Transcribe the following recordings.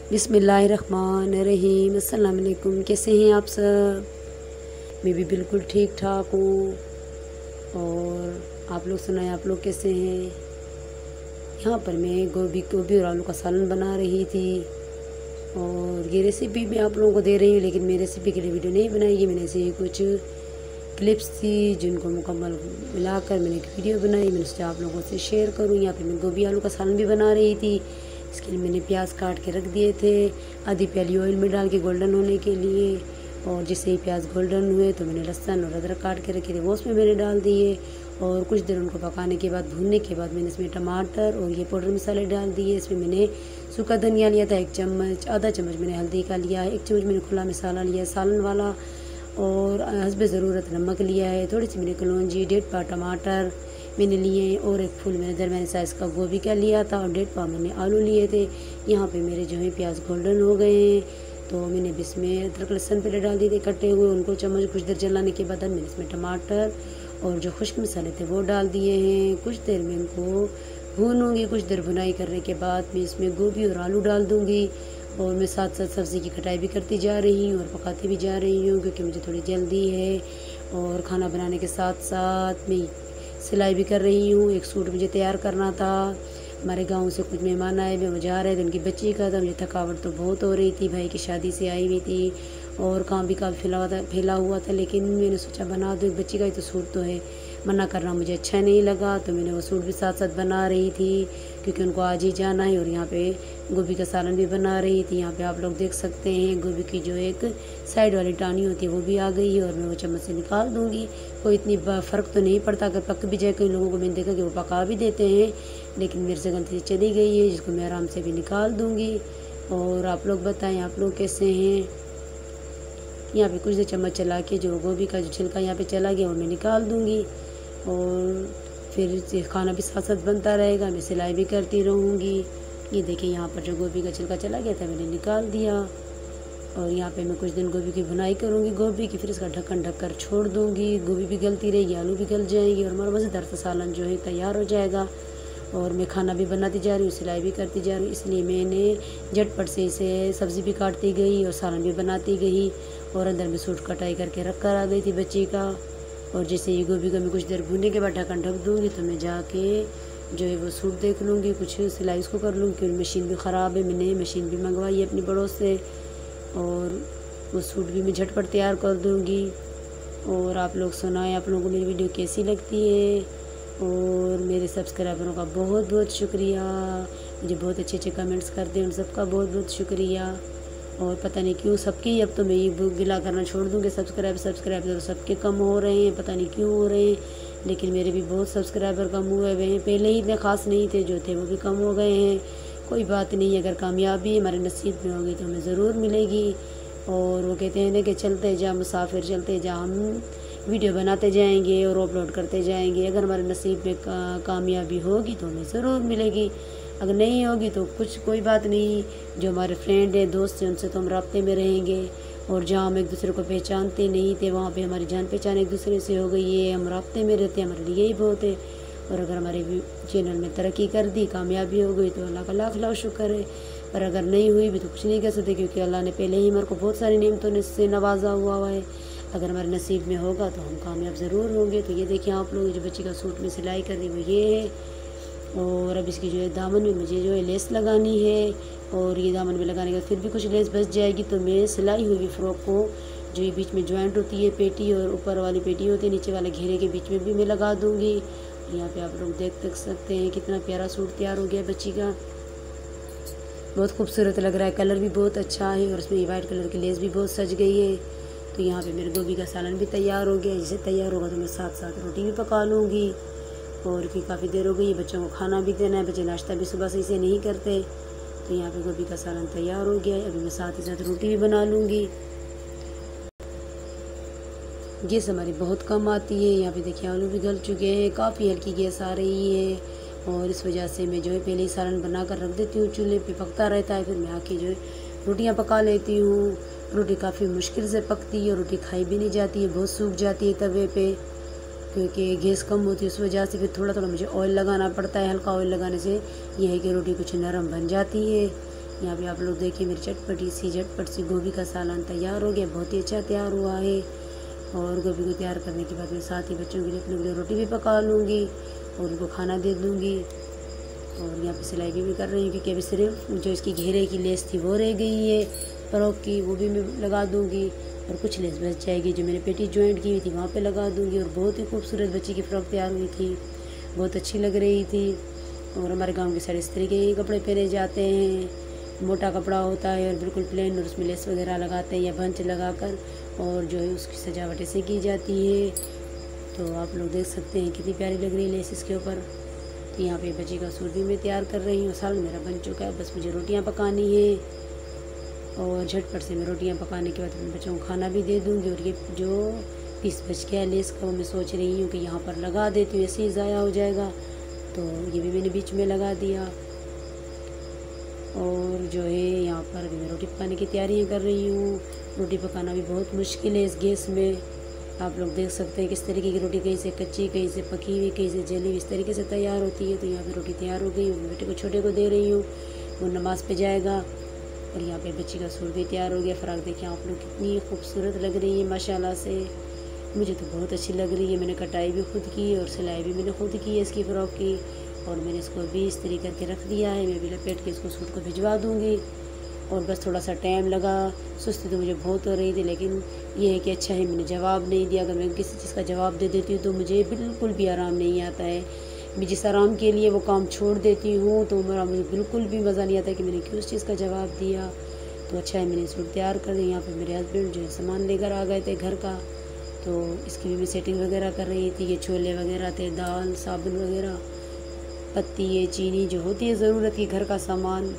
बिस्मिल्लाहिर्रहमानिर्रहीम। अस्सलाम वालेकुम। कैसे हैं आप सब? मैं भी बिल्कुल ठीक ठाक हूँ। और आप लोग सुनाएं, आप लोग कैसे हैं? यहाँ पर मैं गोभी और आलू का सालन बना रही थी। और ये रेसिपी मैं आप लोगों को दे रही हूँ, लेकिन मैं रेसिपी के लिए वीडियो नहीं बनाई है। मैंने ऐसे ही कुछ क्लिप्स थी जिनको मुकम्मल मिलाकर मैंने एक वीडियो बनाई। मैंने सोचा आप लोगों से शेयर करूँ। यहाँ पे मैं गोभी आलू का सालन भी बना रही थी। इसके लिए मैंने प्याज काट के रख दिए थे, आधी प्याली ऑयल में डाल के गोल्डन होने के लिए। और जैसे ही प्याज गोल्डन हुए तो मैंने लहसुन और अदरक काट के रखे थे, वो उसमें मैंने डाल दिए। और कुछ देर उनको पकाने के बाद, भूनने के बाद, मैंने इसमें टमाटर और ये पाउडर मसाले डाल दिए। इसमें मैंने सूखा धनिया लिया था 1 चम्मच, आधा चम्मच मैंने हल्दी का लिया है, 1 चम्मच मैंने खुला मसाला लिया सालन वाला, और हस्बे ज़रूरत नमक लिया है। थोड़ी सी मैंने कलौंजी, 1.5 पाव टमाटर मैंने लिए, और एक फूल मैंने दरमियाने साइज़ का गोभी का लिया था, और 1.5 पाव मैंने आलू लिए थे। यहाँ पे मेरे जो है प्याज गोल्डन हो गए हैं, तो मैंने भी इसमें अदरक लहसुन पहले डाल दिए थे कटे हुए, उनको चम्मच कुछ देर चलाने के बाद मैंने इसमें टमाटर और जो खुश्क मसाले थे वो डाल दिए हैं। कुछ देर में इनको भूनूंगी। कुछ देर भुनाई करने के बाद मैं इसमें गोभी और आलू डाल दूँगी। और मैं साथ साथ सब्ज़ी की कटाई भी करती जा रही हूँ और पकाती भी जा रही हूँ, क्योंकि मुझे थोड़ी जल्दी है। और खाना बनाने के साथ साथ मैं सिलाई भी कर रही हूँ। एक सूट मुझे तैयार करना था। हमारे गांव से कुछ मेहमान आए हुए, मुझे आ रहे थे, उनकी बच्ची का था। मुझे थकावट तो बहुत हो रही थी, भाई की शादी से आई हुई थी, और काम भी काफ़ी फैला हुआ था। लेकिन मैंने सोचा बना दो, एक बच्ची का ही तो सूट तो है, मना करना मुझे अच्छा नहीं लगा। तो मैंने वो सूट भी साथ साथ बना रही थी, क्योंकि उनको आज ही जाना है। और यहाँ पे गोभी का सालन भी बना रही थी। यहाँ पे आप लोग देख सकते हैं गोभी की जो एक साइड वाली टानी होती है वो भी आ गई है, और मैं वो चम्मच से निकाल दूँगी। कोई इतनी फ़र्क तो नहीं पड़ता, अगर पक भी जाए। कई लोगों को मैंने देखा कि वो पका भी देते हैं, लेकिन मेरे से गलती से चली गई है, जिसको मैं आराम से भी निकाल दूँगी। और आप लोग बताएँ, आप लोग कैसे हैं? यहाँ पे कुछ देर चम्मच चला के जो गोभी का जो छिलका यहाँ पे चला गया वो मैं निकाल दूँगी। और फिर खाना भी साथ साथ बनता रहेगा, मैं सिलाई भी करती रहूँगी। ये देखिए, यहाँ पर जो गोभी का छिलका चला गया था मैंने निकाल दिया। और यहाँ पे मैं कुछ दिन गोभी की भुनाई करूँगी गोभी की, फिर इसका ढक्कन ढककर छोड़ दूँगी। गोभी भी गलती रहेगी, आलू भी गल जाएंगी, और हमारा मज़ेदार सा सालन जो है तैयार हो जाएगा। और मैं खाना भी बनाती जा रही हूँ, सिलाई भी करती जा रही हूँ, इसलिए मैंने झटपट से इसे सब्ज़ी भी काटती गई और सालन भी बनाती गई। और अंदर में सूट कटाई करके रख कर आ गई थी बच्ची का। और जैसे ये गोभी को मैं कुछ देर भूनने के बाद ढक्कन ढक दूँगी, तो मैं जाके जो है वो सूट देख लूँगी, कुछ सिलाई उसको कर लूँगी, क्योंकि मशीन भी ख़राब है। मैंने मशीन भी मंगवाई है अपनी बड़ों से, और वो सूट भी मैं झटपट तैयार कर दूँगी। और आप लोग सुनाएं, आप लोगों को मेरी वीडियो कैसी लगती है? और मेरे सब्सक्राइबरों का बहुत बहुत शुक्रिया। मुझे बहुत अच्छे अच्छे कमेंट्स करते हैं, उन सबका बहुत बहुत शुक्रिया। और पता नहीं क्यों सबकी, अब तो मैं ये गिला करना छोड़ दूँगी। सब्सक्राइब तो सबके कम हो रहे हैं, पता नहीं क्यों हो रहे हैं, लेकिन मेरे भी बहुत सब्सक्राइबर कम हुए हुए हैं। पहले ही इतने ख़ास नहीं थे, जो थे वो भी कम हो गए हैं। कोई बात नहीं, अगर कामयाबी हमारे नसीब में होगी तो हमें ज़रूर मिलेगी। और वो कहते हैं ना कि चलते जा मुसाफिर, चलते जा, हम वीडियो बनाते जाएंगे और अपलोड करते जाएंगे। अगर हमारे नसीब में कामयाबी होगी तो हमें ज़रूर मिलेगी, अगर नहीं होगी तो कोई बात नहीं। जो हमारे फ्रेंड है, दोस्त हैं, उनसे तो हम राब्ते में रहेंगे। और जहाँ हम एक दूसरे को पहचानते नहीं थे, वहाँ पे हमारी जान पहचान एक दूसरे से हो गई है, हम राब्ते में रहते हैं, हमारे लिए यही बहुत है। और अगर हमारे चैनल में तरक्की कर दी, कामयाबी हो गई, तो अल्लाह का लाख लाख शुक्र है। और अगर नहीं हुई भी तो कुछ नहीं कर सकते, क्योंकि अल्लाह ने पहले ही हमारे को बहुत सारी नेमतों से नवाजा हुआ है। अगर हमारे नसीब में होगा तो हम कामयाब ज़रूर होंगे। तो ये देखिए आप लोग, जो बच्ची का सूट में सिलाई कर रही वो ये है। और अब इसकी जो है दामन में मुझे जो है लेस लगानी है, और ये दामन में लगाने के बाद फिर भी कुछ लेस बच जाएगी, तो मैं सिलाई हुई फ्रॉक को, जो ये बीच में जॉइंट होती है पेटी और ऊपर वाली पेटी होती है, नीचे वाले घेरे के बीच में भी मैं लगा दूँगी। यहाँ पे आप लोग देख सकते हैं कितना प्यारा सूट तैयार हो गया बच्ची का। बहुत खूबसूरत लग रहा है, कलर भी बहुत अच्छा है, और उसमें वाइट कलर की लेस भी बहुत सज गई है। तो यहाँ पे मेरे गोभी का सालन भी तैयार हो गया। जैसे तैयार होगा तो मैं साथ साथ रोटी भी पका लूँगी। और कि काफ़ी देर हो गई है, बच्चों को खाना भी देना है, बच्चे नाश्ता भी सुबह से इसे नहीं करते। तो यहाँ पे गोभी का सालन तैयार हो गया है। अभी मैं साथ ही साथ रोटी भी बना लूँगी। गैस हमारी बहुत कम आती है। यहाँ पे देखिए आलू भी गल चुके हैं, काफ़ी हल्की गैस आ रही है, और इस वजह से मैं जो है पहले ही सालन बना कर रख देती हूँ, चूल्हे पे पकता रहता है। फिर मैं आके जो है रोटियाँ पका लेती हूँ। रोटी काफ़ी मुश्किल से पकती है, रोटी खाई भी नहीं जाती है, बहुत सूख जाती है तवे पे, क्योंकि गैस कम होती है। उस वजह से फिर थोड़ा थोड़ा मुझे ऑयल लगाना पड़ता है। हल्का ऑयल लगाने से यह है कि रोटी कुछ नरम बन जाती है। यहाँ पे आप लोग देखिए मेरी चटपटी सी झटपट सी गोभी का सालन तैयार हो गया, बहुत ही अच्छा तैयार हुआ है। और गोभी को तैयार करने के बाद मैं साथ ही बच्चों के लिए अपने लिए रोटी भी पका लूँगी और उनको खाना दे दूँगी। और यहाँ पे सिलाई भी कर रही हूँ, क्योंकि अभी सिर्फ जो इसकी घेरे की लेस थी वो रह गई है फ्रॉक की, वो भी मैं लगा दूँगी। और कुछ लेस बच जाएगी जो मैंने पेटी जॉइंट की हुई थी वहाँ पे लगा दूँगी। और बहुत ही खूबसूरत बच्ची की फ़्रॉक तैयार हुई थी, बहुत अच्छी लग रही थी। और हमारे गांव की साइड इस तरीके के कपड़े पहने जाते हैं, मोटा कपड़ा होता है और बिल्कुल प्लेन, और उसमें लेस वगैरह लगाते हैं या बंच लगाकर, और जो है उसकी सजावट ऐसे की जाती है। तो आप लोग देख सकते हैं कितनी प्यारी लग रही है लेस इसके ऊपर। तो यहाँ पे बच्ची का सूट भी मैं तैयार कर रही हूँ। सालन मेरा बन चुका है, बस मुझे रोटियाँ पकानी है। और झटपट से मैं रोटियाँ पकाने के बाद अपने बच्चों को खाना भी दे दूँगी। और ये जो पीस बच गया लेस का, वो मैं सोच रही हूँ कि यहाँ पर लगा देती हूँ, ऐसे ही ज़ाया हो जाएगा। तो ये भी मैंने बीच में लगा दिया। और जो है यहाँ पर अभी मैं रोटी पकाने की तैयारियाँ कर रही हूँ। रोटी पकाना भी बहुत मुश्किल है इस गैस में। आप लोग देख सकते हैं किस तरीके की रोटी, कहीं से कच्ची, कहीं से पकी हुई, कहीं से जली हुई, इस तरीके से तैयार होती है। तो यहाँ पे रोटी तैयार हो गई, मैं बेटे को छोटे को दे रही हूँ, वो नमाज़ पे जाएगा। और यहाँ पे बच्ची का सूट भी तैयार हो गया। फ़्रॉक देखिए आप लोग कितनी खूबसूरत लग रही है माशाल्लाह से, मुझे तो बहुत अच्छी लग रही है। मैंने कटाई भी खुद की और सिलाई भी मैंने खुद की है इसकी फ़्रॉक की। और मैंने इसको भी इस्त्री करके रख दिया है, मैं भी लपेट के इसको सूट को भिजवा दूँगी। और बस थोड़ा सा टाइम लगा, सुस्ती तो मुझे बहुत हो रही थी, लेकिन ये है कि अच्छा है मैंने जवाब नहीं दिया। अगर मैं किसी चीज़ का जवाब दे देती हूँ तो मुझे बिल्कुल भी आराम नहीं आता है। मैं जिस आराम के लिए वो काम छोड़ देती हूँ तो मुझे बिल्कुल भी मज़ा नहीं आता कि मैंने क्यों उस चीज़ का जवाब दिया। तो अच्छा है मैंने सूट तैयार कर दिया। यहाँ पे मेरे हस्बैंड जो है सामान लेकर आ गए थे घर का, तो इसकी भी मैं सेटिंग वगैरह कर रही थी। ये छोले वगैरह थे, दाल, साबुन वगैरह, पत्ती, ये चीनी जो होती है ज़रूरत की घर का सामान।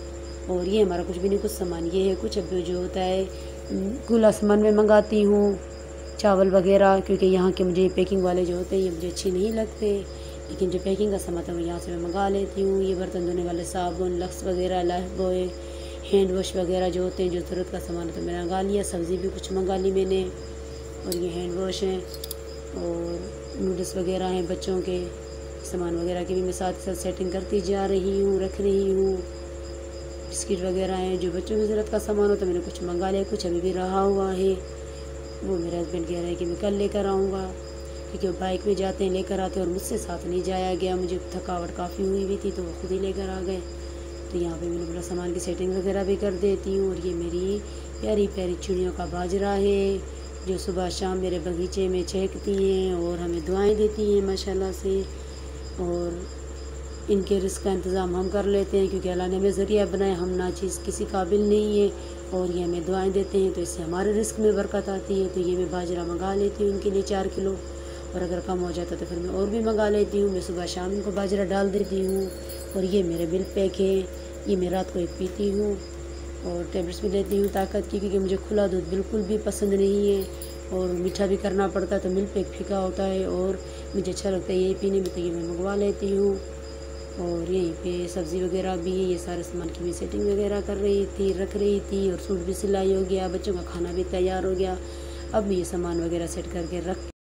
और ये हमारा कुछ भी नहीं, कुछ सामान ये है। कुछ अब जो होता है खुला सामान में मंगाती हूँ, चावल वगैरह, क्योंकि यहाँ के मुझे पैकिंग वाले जो होते हैं ये मुझे अच्छे नहीं लगते। लेकिन जो पैकिंग का सामान था वो यहाँ से मैं मंगा लेती हूँ। ये बर्तन धोने वाले साबुन, लक्स वगैरह, लाइफ बॉय, हैंड वॉश वगैरह जो होते हैं, जो ज़रूरत का सामान है तो मैंने मंगा लिया। सब्ज़ी भी कुछ मंगा ली मैंने। और ये हैंड वॉश हैं और नूडल्स वगैरह हैं, बच्चों के सामान वगैरह की भी मैं साथ साथ सेटिंग करती जा रही हूँ, रख रही हूँ। बिस्किट वगैरह हैं, जो बच्चों की ज़रूरत का सामान होता है मैंने कुछ मंगा लिया, कुछ अभी भी रहा हुआ है। वो मेरे हस्बैंड कह रहे हैं कि मैं कल लेकर आऊँगा, क्योंकि वो बाइक में जाते हैं लेकर आते हैं और मुझसे साथ नहीं जाया गया। मुझे थकावट काफ़ी हुई थी तो वो खुद ही लेकर आ गए। तो यहाँ पे मैंने बोला सामान की सेटिंग वगैरह भी कर देती हूँ। और ये मेरी प्यारी प्यारी चिड़ियों का बाजरा है, जो सुबह शाम मेरे बगीचे में चहकती हैं और हमें दुआएं देती हैं माशाल्लाह से। और इनके रिस्क का इंतज़ाम हम कर लेते हैं, क्योंकि अल्लाह ने हमें ज़रिया बनाया, हम नाचीज़ किसी काबिल नहीं है। और ये हमें दुआएं देते हैं, तो इससे हमारे रिस्क में बरकत आती है। तो ये मैं बाजरा मंगा लेती हूँ उनके लिए 4 किलो, और अगर कम हो जाता तो फिर मैं और भी मंगा लेती हूँ। मैं सुबह शाम इनको बाजरा डाल देती हूँ। और ये मेरे मिल्क पैक है, ये मैं रात को एक पीती हूँ। और टैबलेट्स भी लेती हूँ ताकत की, क्योंकि मुझे खुला दूध बिल्कुल भी पसंद नहीं है और मीठा भी करना पड़ता है, तो मिल्क पैक फीका होता है और मुझे अच्छा लगता है ये पीने में, तो ये मैं मंगवा लेती हूँ। और यहीं पे सब्ज़ी वगैरह भी, ये सारे सामान की मैं सेटिंग वगैरह कर रही थी, रख रही थी। और सूट भी सिलाई हो गया, बच्चों का खाना भी तैयार हो गया। अब मैं ये सामान वगैरह सेट करके रख